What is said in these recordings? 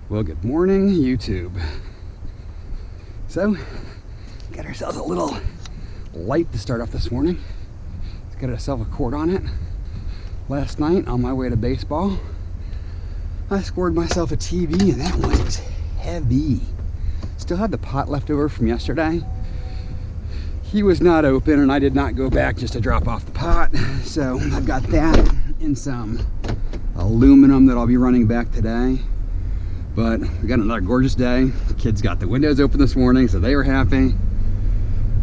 Well, good morning, YouTube. So, got ourselves a little light to start off this morning. Let's get ourselves a cord on it. Last night, on my way to baseball, I scored myself a TV, and that one is heavy. Still had the pot left over from yesterday. He was not open, and I did not go back just to drop off the pot. So I've got that and some aluminum that I'll be running back today. But we got another gorgeous day. The kids got the windows open this morning, so they were happy.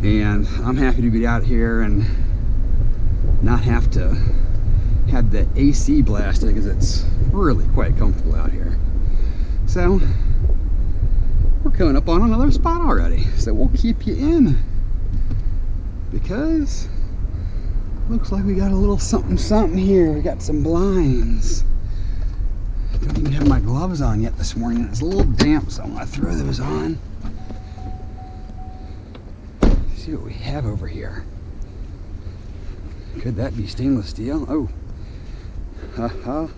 And I'm happy to be out here and not have to have the AC blasted, because it's really quite comfortable out here. So we're coming up on another spot already, so we'll keep you in, because looks like we got a little something here. We got some blinds. I don't even have my gloves on yet this morning. It's a little damp, so I'm gonna throw those on. See what we have over here. Could that be stainless steel? Oh, haha.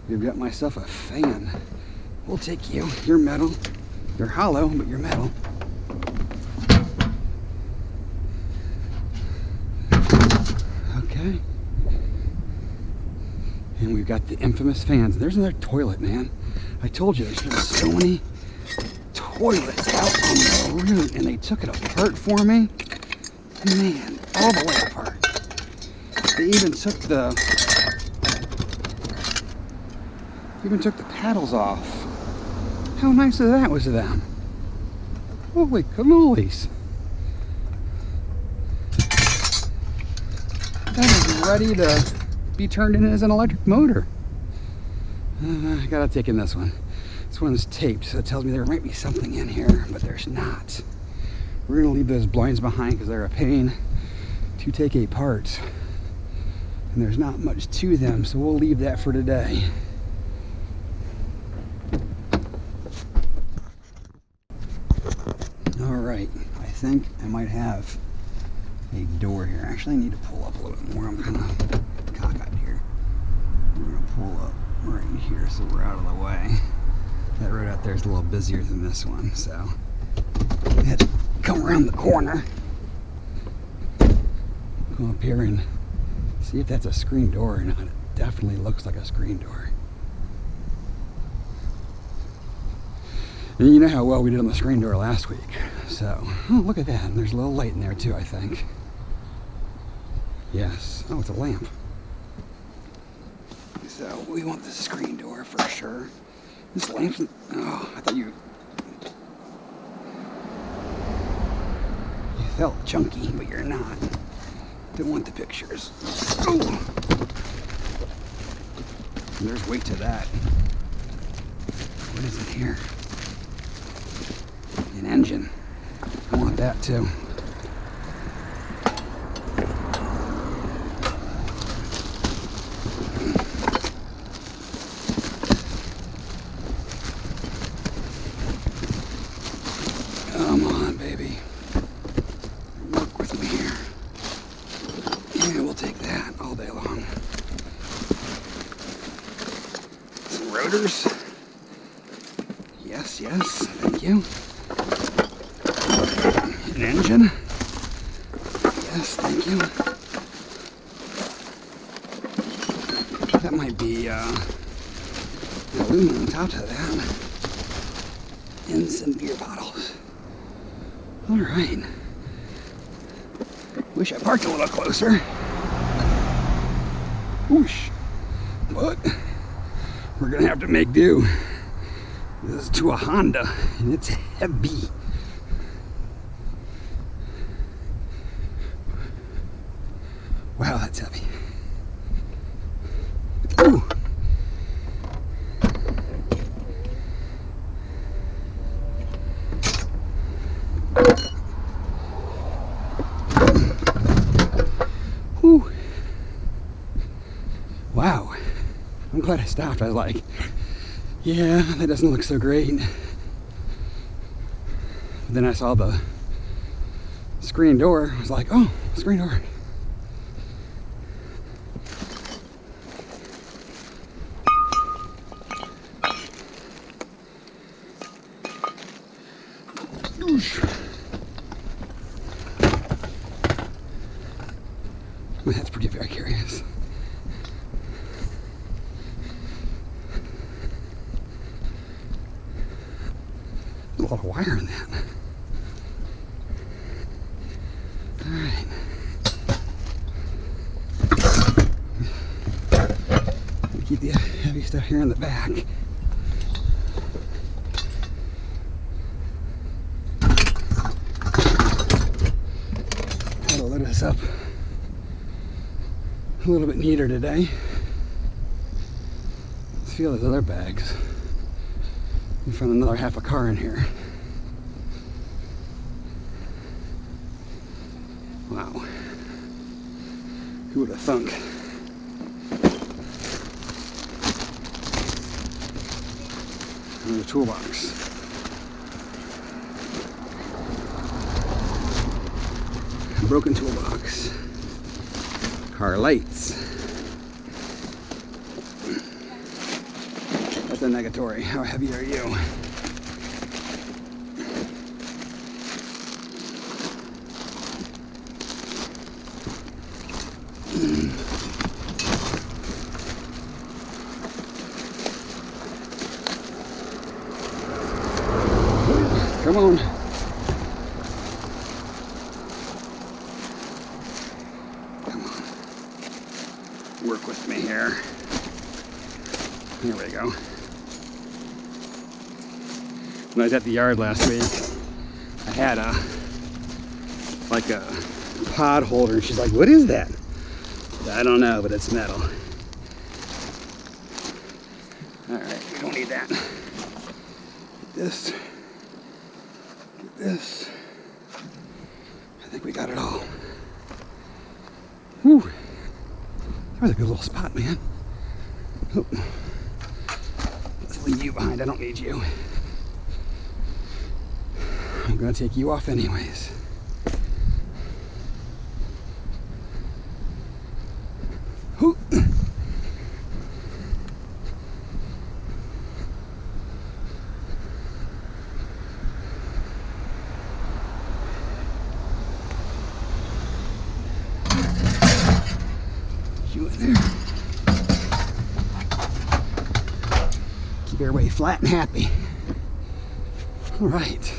We've got myself a fan. We'll take you. You're metal. You're hollow, but you're metal. Okay. And we've got the infamous fans. There's another toilet, man. I told you there's been so many toilets out on the route, and they took it apart for me. Man, all the way apart. They even took the paddles off. How nice of that was of them. Holy cannolis. That is ready to be turned in as an electric motor. I gotta take in this one. This one's taped, so it tells me there might be something in here, but there's not. We're gonna leave those blinds behind because they're a pain to take apart. And there's not much to them, so we'll leave that for today. Alright, I think I might have a door here. Actually, I need to pull up a little bit more. I'm kind of cockeyed here. We're going to pull up right here so we're out of the way. That road out there is a little busier than this one, so I had to come around the corner. Go up here and see if that's a screen door or not. It definitely looks like a screen door. And you know how well we did on the screen door last week. So, oh, look at that. There's a little light in there too, I think. Yes. Oh, it's a lamp. So we want the screen door for sure. This lamp's... Oh, I thought you felt chunky, but you're not. Don't want the pictures. Oh! There's weight to that. What is it here? An engine. I want that too. Come on, baby. Work with me here. Yeah, we'll take that all day long. Some rotors. Yes, yes, thank you. An engine. Yes, thank you. That might be aluminum on top of that. And some beer bottles. All right. Wish I parked a little closer. Whoosh. But we're gonna have to make do. This is to a Honda, and it's heavy. Wow, that's heavy. Ooh. Whew. Wow. I'm glad I stopped. I was like, yeah, that doesn't look so great. But then I saw the screen door. I was like, oh, screen door. That's pretty vicarious. A lot of wire in that. Alright. Keep the heavy stuff here in the back. That'll load us up a little bit neater today. Let's feel those other bags. We found another half a car in here. Wow. Who would have thunk? Another toolbox. Broken toolbox. Car lights. That's a negatory. How heavy are you? Come on. Come on. Work with me here. Here we go. When I was at the yard last week, I had a pod holder, and she's like, "What is that?" I don't know, but it's metal. All right, don't need that. This. This. I think we got it all. Whew. That was a good little spot, man. Oh. Let's leave you behind. I don't need you. I'm gonna take you off anyways. Whew. You in there. Keep everybody flat and happy. All right.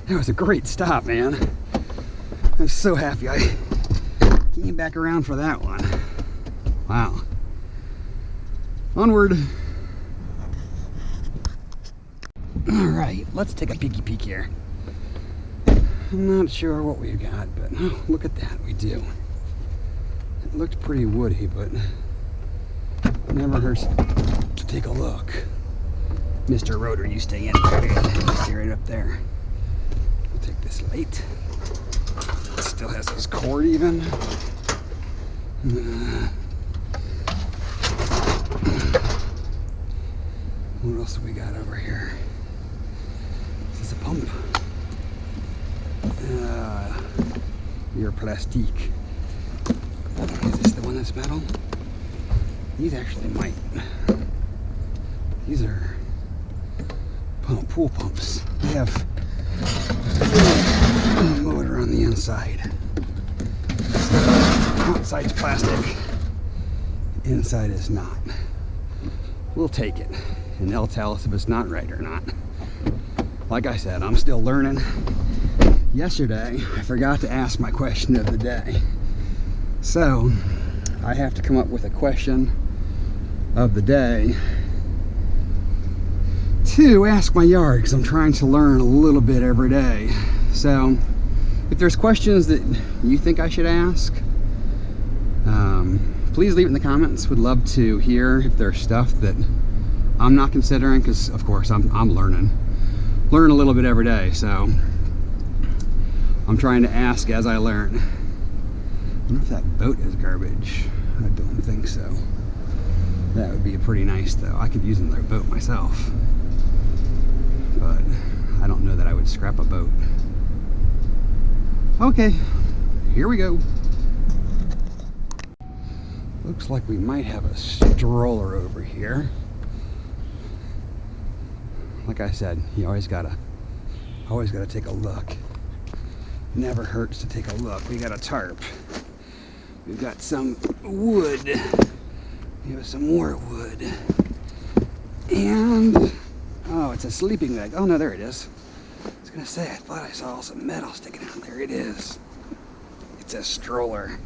That was a great stop, man. I'm so happy I came back around for that one. Wow. Onward. All right, let's take a peeky peek here. I'm not sure what we've got, but oh, look at that, we do. It looked pretty woody, but it never hurts to take a look. Mr. Rotor, you stay in there. Stay right up there. We'll take this light. It still has this cord even. What else have we got over here? Is this a pump? Your plastique. Is this the one that's metal? These actually might. These are pool pumps. They have a motor on the inside. Outside's plastic. Inside is not. We'll take it, and they'll tell us if it's not right or not. Like I said, I'm still learning. Yesterday, I forgot to ask my question of the day. So, I have to come up with a question of the day to ask my yard, because I'm trying to learn a little bit every day. So, if there's questions that you think I should ask, please leave it in the comments. Would love to hear if there's stuff that I'm not considering, because of course I'm learning. Learn a little bit every day, so I'm trying to ask as I learn. I wonder if that boat is garbage. I don't think so. That would be pretty nice though. I could use another boat myself, but I don't know that I would scrap a boat. Okay, here we go. Looks like we might have a stroller over here. Like I said, you always gotta Always got to take a look. Never hurts to take a look. We got a tarp. We've got some wood. We have some more wood. And, oh, it's a sleeping bag. Oh no, there it is. I was gonna say, I thought I saw some metal sticking out. There it is. It's a stroller.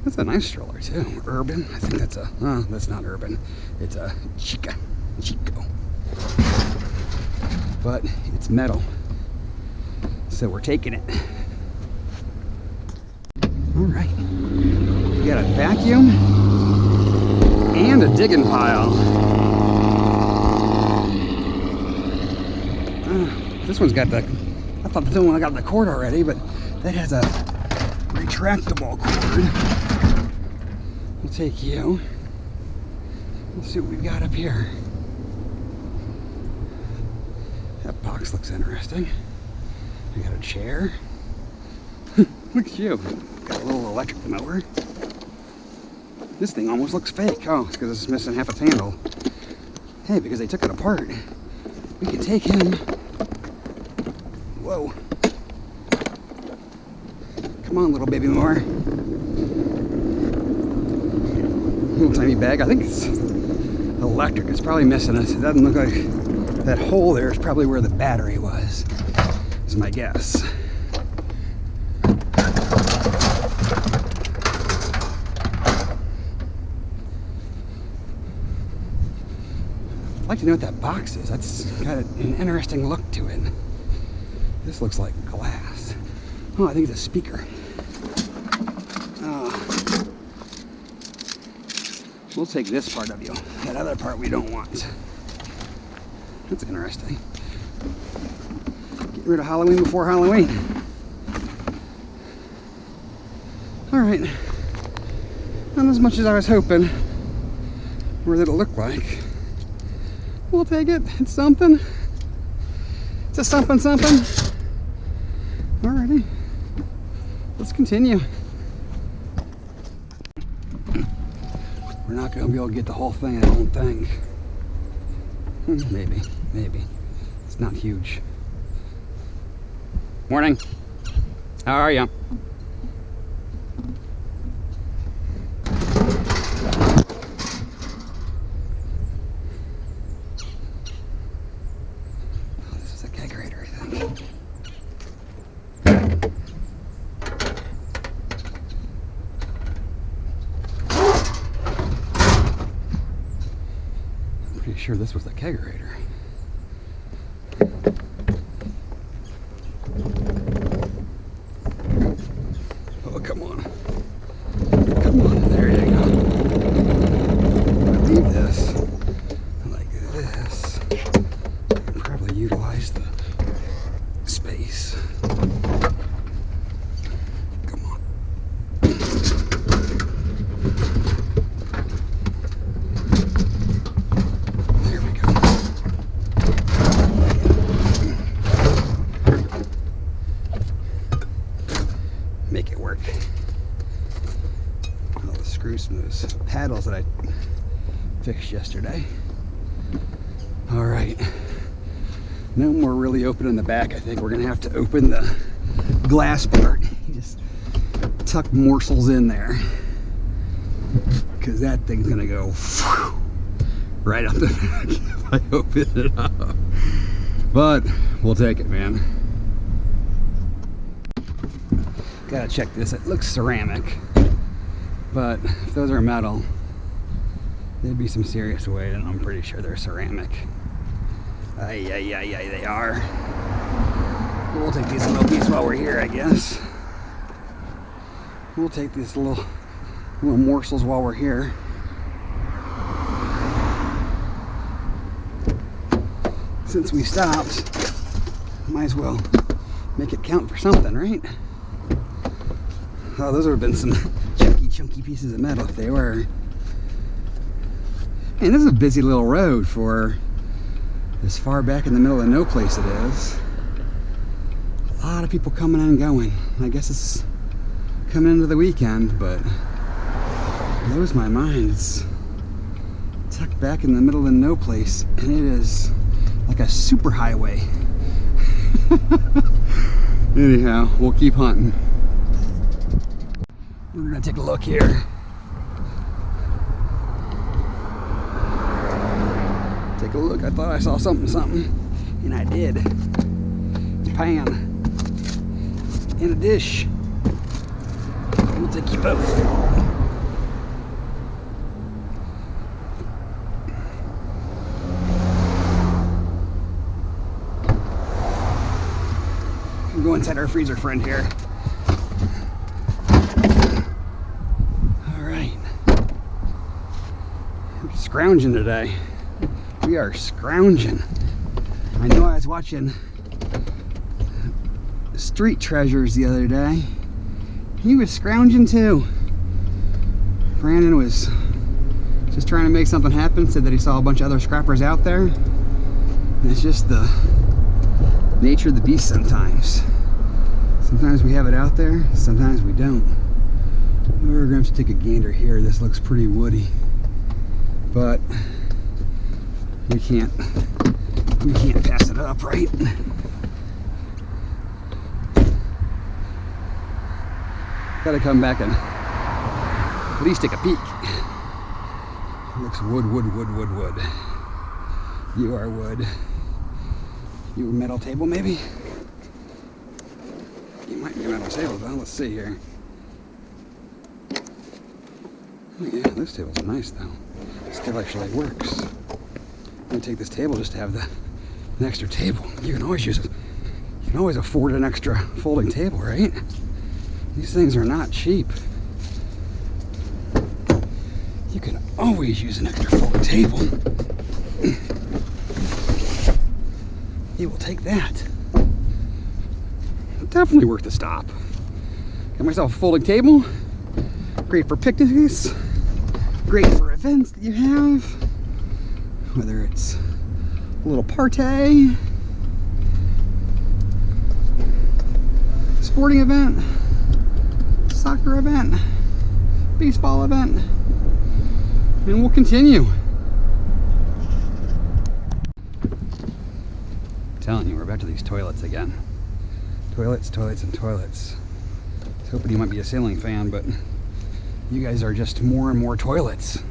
That's a nice stroller too. Urban. I think that's a, oh, that's not urban. It's a Chico. But it's metal. So we're taking it. All right. We got a vacuum and a digging pile. This one's got the, I thought the one I got the cord already, but that has a retractable cord. We'll take you. Let's see what we've got up here. That box looks interesting. We got a chair. Look at you. Got a little electric mower. This thing almost looks fake. Oh, it's because it's missing half its handle. Hey, because they took it apart. We can take him. Whoa. Come on, little baby mower. Little tiny bag. I think it's electric. It's probably missing it. It doesn't look like that hole there is probably where the battery was. Is my guess. I'd like to know what that box is. That's got an interesting look to it. This looks like glass. Oh, I think it's a speaker. We'll take this part of you. That other part we don't want. That's interesting. Get rid of Halloween before Halloween. Alright. Not as much as I was hoping. What did it look like? We'll take it. It's something. It's a something. Alrighty. Let's continue. We're not going to be able to get the whole thing, I don't think. Maybe. It's not huge. Morning. How are you? Oh, this is a kegerator, I think. I'm pretty sure this was the kegerator. Oh, come on. There you go. Leave this like this. Probably utilize the space. Come on. There we go. Make it work. All the screws from those paddles that I fixed yesterday. All right. No more really opening the back. I think we're gonna have to open the glass part. Just tuck morsels in there, because that thing's gonna go right up the back if I open it up. But we'll take it, man. Gotta check this. It looks ceramic, but if those are metal, there'd be some serious weight, and I'm pretty sure they're ceramic. Ay, they are. We'll take these little pieces while we're here, I guess. We'll take these little morsels while we're here. Since we stopped, might as well make it count for something, right? Oh, those would have been some chunky pieces of metal if they were. Man, this is a busy little road for as far back in the middle of no place it is. A lot of people coming and going. I guess it's coming into the weekend, but it blows my mind. It's tucked back in the middle of no place, and it is like a super highway. Anyhow, we'll keep hunting. We're gonna take a look here. Take a look. I thought I saw something, and I did. It's a pan and a dish. We'll take you both. Go inside our freezer friend here. All right. We're scrounging today. We are scrounging. I know I was watching Street Treasures the other day. He was scrounging too. Brandon was just trying to make something happen, said that he saw a bunch of other scrappers out there. And it's just the nature of the beast sometimes. Sometimes we have it out there, sometimes we don't. We're going to have to take a gander here. This looks pretty woody, but we can't pass it up, right? Gotta come back and at least take a peek. It looks wood, wood, wood, wood, wood. You are wood. You a metal table, maybe? You might be a metal table, though. Let's see here. Oh, yeah, this table's nice, though. This table actually works. I'm gonna take this table just to have an extra table. You can always use it. You can always afford an extra folding table, right? These things are not cheap. You can always use an extra folding table. You will take that. Definitely worth the stop. Got myself a folding table. Great for picnics. Great for events that you have. Whether it's a little party, sporting event, soccer event, baseball event, and we'll continue. I'm telling you, we're back to these toilets again. Toilets, toilets, and toilets. I was hoping you might be a sailing fan, but you guys are just more and more toilets.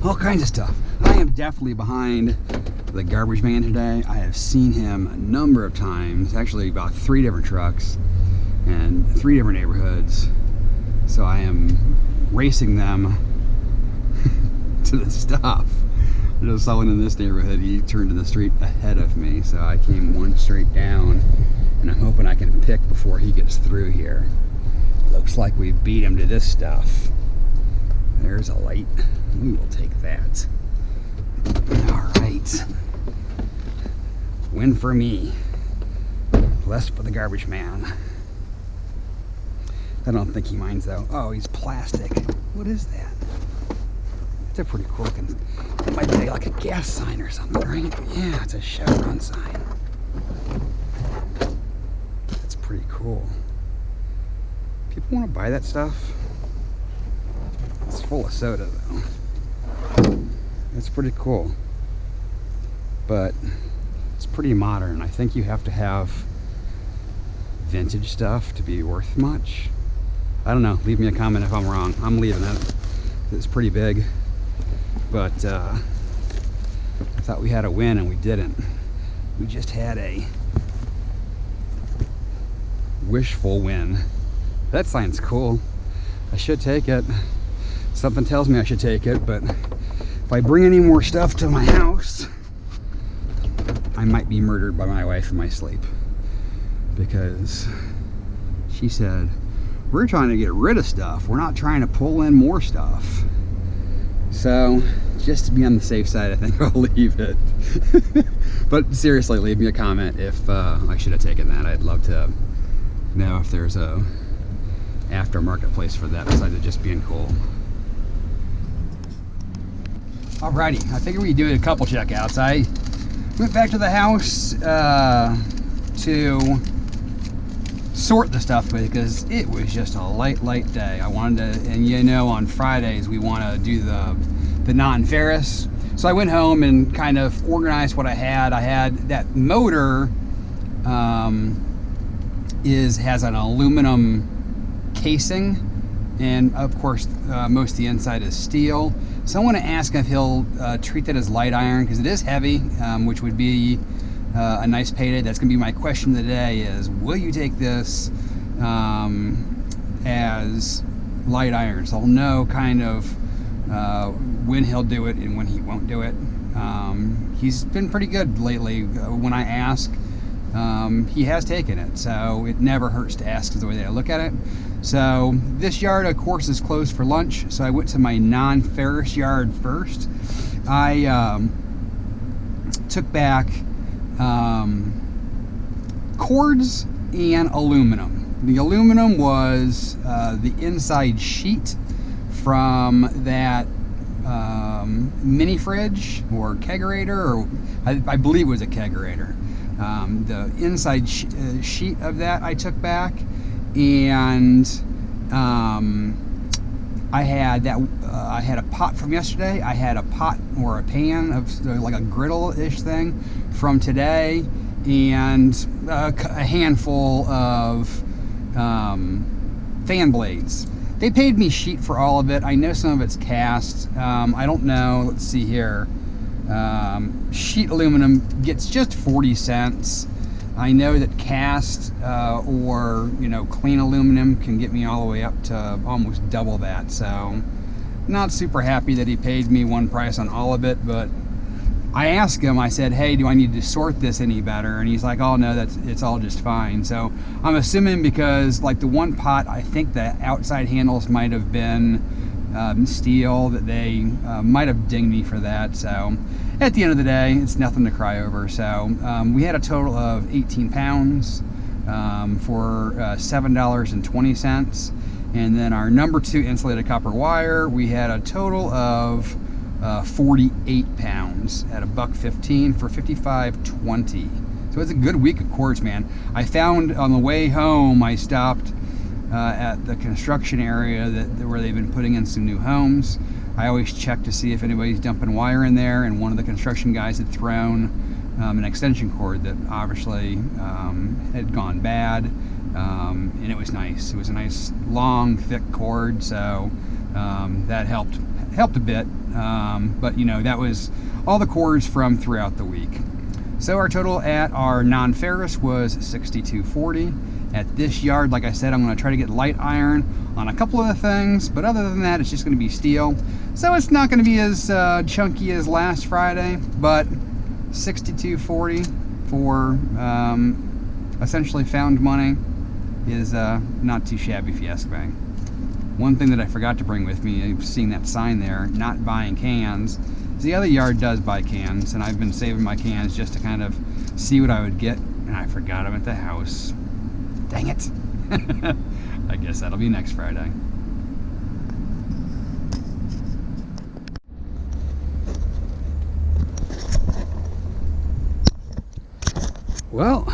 All kinds of stuff. I am definitely behind the garbage man today. I have seen him a number of times, actually about 3 different trucks and 3 different neighborhoods. So I am racing them to the stop. I just saw one in this neighborhood. He turned to the street ahead of me, so I came one straight down, and I'm hoping I can pick before he gets through here. Looks like we beat him to this stuff. There's a light. We will take that. All right. Win for me. Less for the garbage man. I don't think he minds though. Oh, he's plastic. What is that? It's a pretty cool looking. It might be like a gas sign or something, right? Yeah, it's a Chevron sign. That's pretty cool. People want to buy that stuff. It's full of soda though. It's pretty cool. But it's pretty modern. I think you have to have vintage stuff to be worth much. I don't know. Leave me a comment if I'm wrong. I'm leaving it. It's pretty big. But I thought we had a win and we didn't. We just had a wishful win. That sign's cool. I should take it. Something tells me I should take it, but if I bring any more stuff to my house, I might be murdered by my wife in my sleep. Because she said, we're trying to get rid of stuff. We're not trying to pull in more stuff. So, just to be on the safe side, I think I'll leave it. But seriously, leave me a comment if I should have taken that. I'd love to know if there's a aftermarket place for that besides it just being cool. Alrighty, I figured we'd do a couple checkouts. I went back to the house to sort the stuff because it was just a light day. I wanted to, and you know, on Fridays we want to do the non-ferrous. So I went home and kind of organized what I had. I had that motor has an aluminum casing, and of course most of the inside is steel. So I want to ask him if he'll treat that as light iron, because it is heavy, which would be a nice payday. That's going to be my question of the day: is will you take this as light iron? So I'll know kind of when he'll do it and when he won't do it. He's been pretty good lately. When I ask, he has taken it, so it never hurts to ask, is the way that I look at it. So this yard, of course, is closed for lunch, so I went to my non-ferrous yard first. I took back cords and aluminum. The aluminum was the inside sheet from that mini fridge or kegerator, or I believe it was a kegerator. The inside sheet of that I took back, and I had that. I had a pot from yesterday. I had a pot or a pan of like a griddle-ish thing from today, and a handful of fan blades. They paid me sheet for all of it. I know some of it's cast. I don't know. Let's see here. Sheet aluminum gets just 40 cents. I know that cast or clean aluminum can get me all the way up to almost double that. So not super happy that he paid me one price on all of it, but I asked him, I said, hey, do I need to sort this any better? And he's like, oh no, it's all just fine. So I'm assuming, because like the one pot, I think the outside handles might have been steel, that they might have dinged me for that. So at the end of the day, it's nothing to cry over. So we had a total of 18 pounds for $7.20. And then our number 2 insulated copper wire, we had a total of 48 pounds at $1.15 for $55.20. So it's a good week of cords, man. I found on the way home, I stopped at the construction area where they've been putting in some new homes. I always check to see if anybody's dumping wire in there, and one of the construction guys had thrown an extension cord that obviously had gone bad, and it was nice. It was a nice long thick cord, so that helped a bit, but that was all the cords from throughout the week. So our total at our non-ferrous was $62.40. At this yard, like I said, I'm going to try to get light iron on a couple of the things, but other than that, it's just going to be steel. So it's not going to be as chunky as last Friday, but $62.40 for essentially found money is not too shabby, if you ask me. One thing that I forgot to bring with me, seeing that sign there, not buying cans, is the other yard does buy cans, and I've been saving my cans just to kind of see what I would get, and I forgot them at the house. Dang it. I guess that'll be next Friday. Well,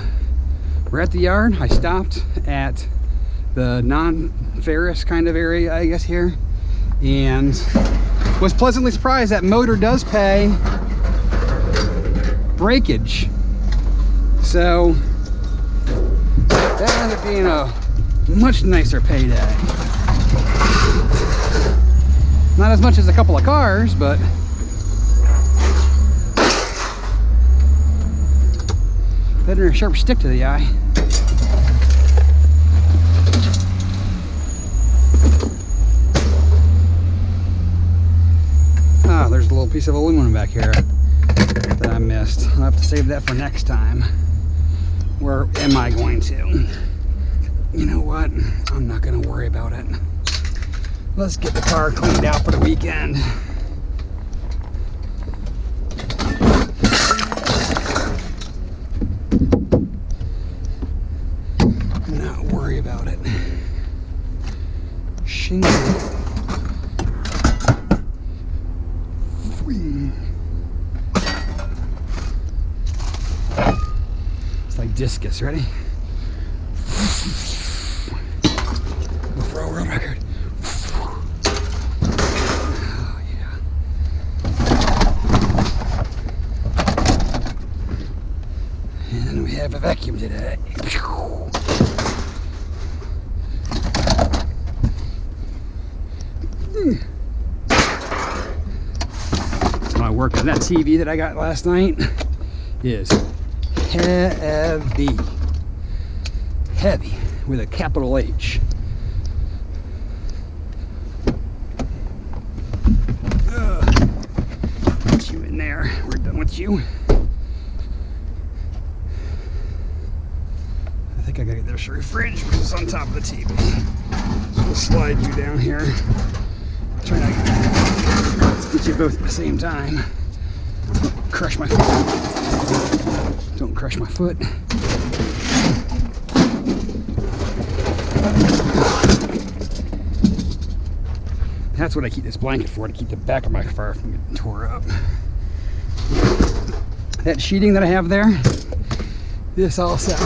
we're at the yard. I stopped at the non-ferrous kind of area, I guess, here, and was pleasantly surprised that motor does pay breakage. So that ended up being a much nicer payday. Not as much as a couple of cars, but better than a sharp stick to the eye. Ah, there's a little piece of aluminum back here that I missed. I'll have to save that for next time. Where am I going to? You know what? I'm not going to worry about it. Let's get the car cleaned out for the weekend. Not worry about it. Shingle. Discus, ready? We'll throw a world record. Oh, yeah. have a vacuum today. My work on that TV that I got last night is heavy. Heavy with a capital H. Put you in there. We're done with you. I think I gotta get this fridge, which is on top of the TV. So we'll slide you down here. Try not to get you both at the same time. Don't crush my foot. Don't crush my foot. That's what I keep this blanket for, to keep the back of my fur from getting tore up. That sheeting that I have there, this also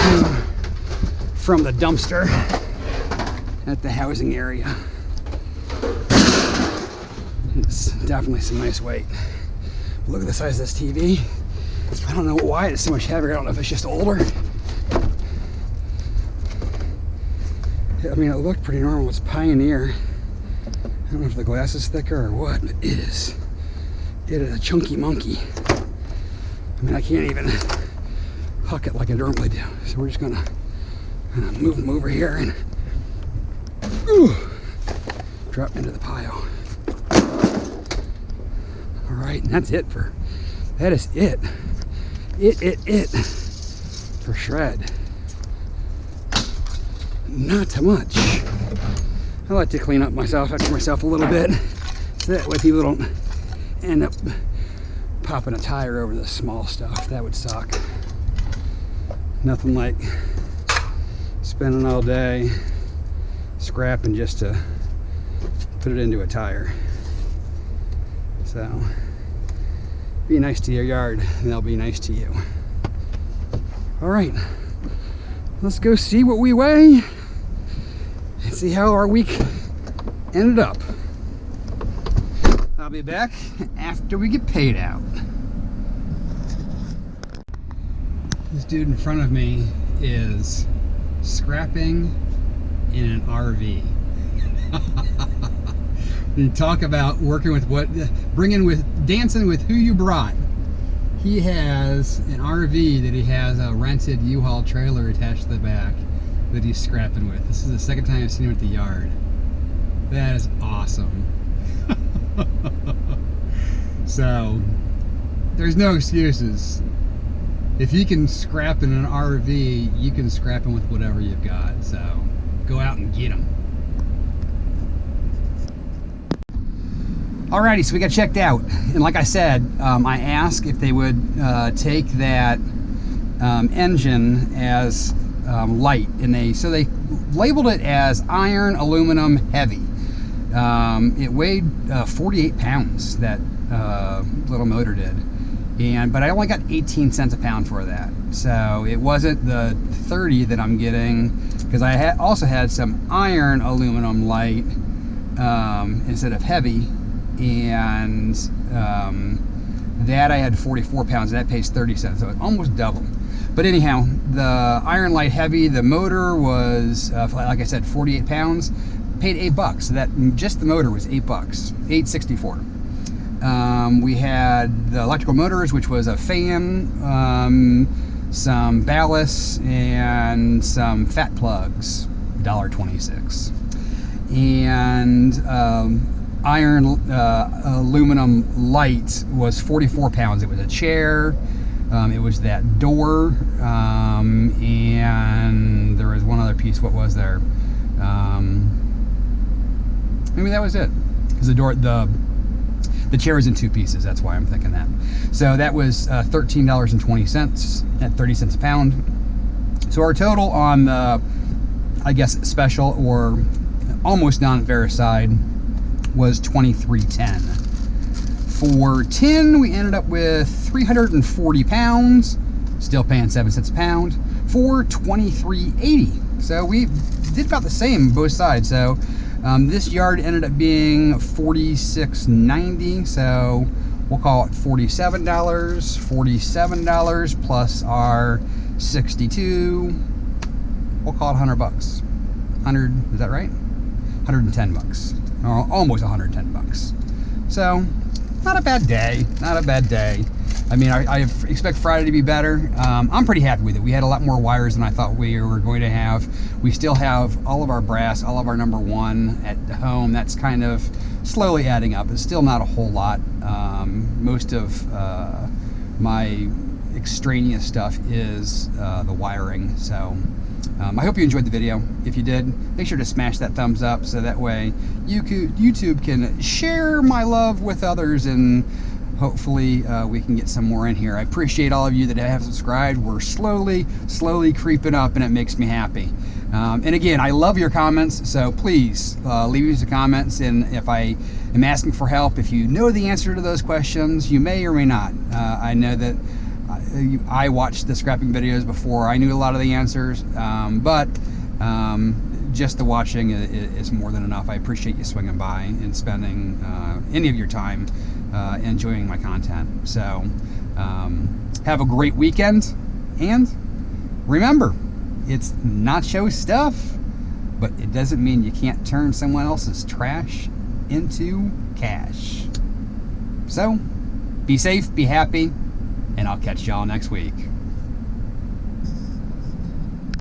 came from the dumpster at the housing area. It's definitely some nice weight. Look at the size of this TV. I don't know why it's so much heavier. I don't know if it's just older. I mean, it looked pretty normal. It's Pioneer. I don't know if the glass is thicker or what, but it is. It is a chunky monkey. I mean, I can't even huck it like I normally do. So we're just gonna move them over here and drop into the pile. All right, and that's it for, that is it. It for shred. Not too much. I like to clean up after myself a little bit, so that way people don't end up popping a tire over the small stuff. That would suck. Nothing like spending all day scrapping just to put it into a tire. So be nice to your yard and they'll be nice to you. All right, let's go see what we weigh and see how our week ended up. I'll be back after we get paid out. This dude in front of me is scrapping in an RV. You talk about working with what, dancing with who you brought. He has an RV that he has a rented U-Haul trailer attached to the back that he's scrapping with. This is the second time I've seen him at the yard. That is awesome. So, there's no excuses. If you can scrap in an RV, you can scrap them with whatever you've got. So, go out and get them. Alrighty, so we got checked out, and like I said, I asked if they would take that engine as light, and they labeled it as iron aluminum heavy. It weighed 48 pounds, that little motor did, but I only got 18 cents a pound for that. So it wasn't the 30 that I'm getting, because I also had some iron aluminum light instead of heavy. And that I had 44 pounds, and that pays 30 cents, so it's almost double. But anyhow, the iron light heavy, the motor was like I said, 48 pounds, paid $8. So that just the motor was $8, $8.64. We had the electrical motors, which was a fan, some ballast, and some fat plugs, $1.26. And iron aluminum light was 44 pounds. It was a chair, it was that door, and there was one other piece. What was there? Maybe that was it, because the door, the chair is in two pieces. That's why I'm thinking that. So that was $13.20 at 30 cents a pound. So our total on the, I guess, special or almost non-ferrous side was $23.10. For tin, we ended up with 340 pounds, still paying 7 cents a pound, for $23.80. So we did about the same both sides. So this yard ended up being $46.90. So we'll call it $47. $47 plus our 62. We'll call it 100 bucks. 100, is that right? 110 bucks. Or almost 110 bucks. So, not a bad day. Not a bad day. I mean, I expect Friday to be better. I'm pretty happy with it. We had a lot more wires than I thought we were going to have. We still have all of our brass, all of our number 1 at home. That's kind of slowly adding up. It's still not a whole lot. Most of my extraneous stuff is the wiring. So I hope you enjoyed the video. If you did, make sure to smash that thumbs up so that way YouTube can share my love with others, and hopefully we can get some more in here. I appreciate all of you that have subscribed. We're slowly creeping up, and it makes me happy. And again, I love your comments, so please leave me some comments. And if I am asking for help, if you know the answer to those questions, you may or may not. I know that I watched the scrapping videos before I knew a lot of the answers, but just the watching is more than enough. I appreciate you swinging by and spending any of your time enjoying my content. So have a great weekend, and remember, it's Nacho stuff, but it doesn't mean you can't turn someone else's trash into cash. So be safe, be happy, and I'll catch y'all next week.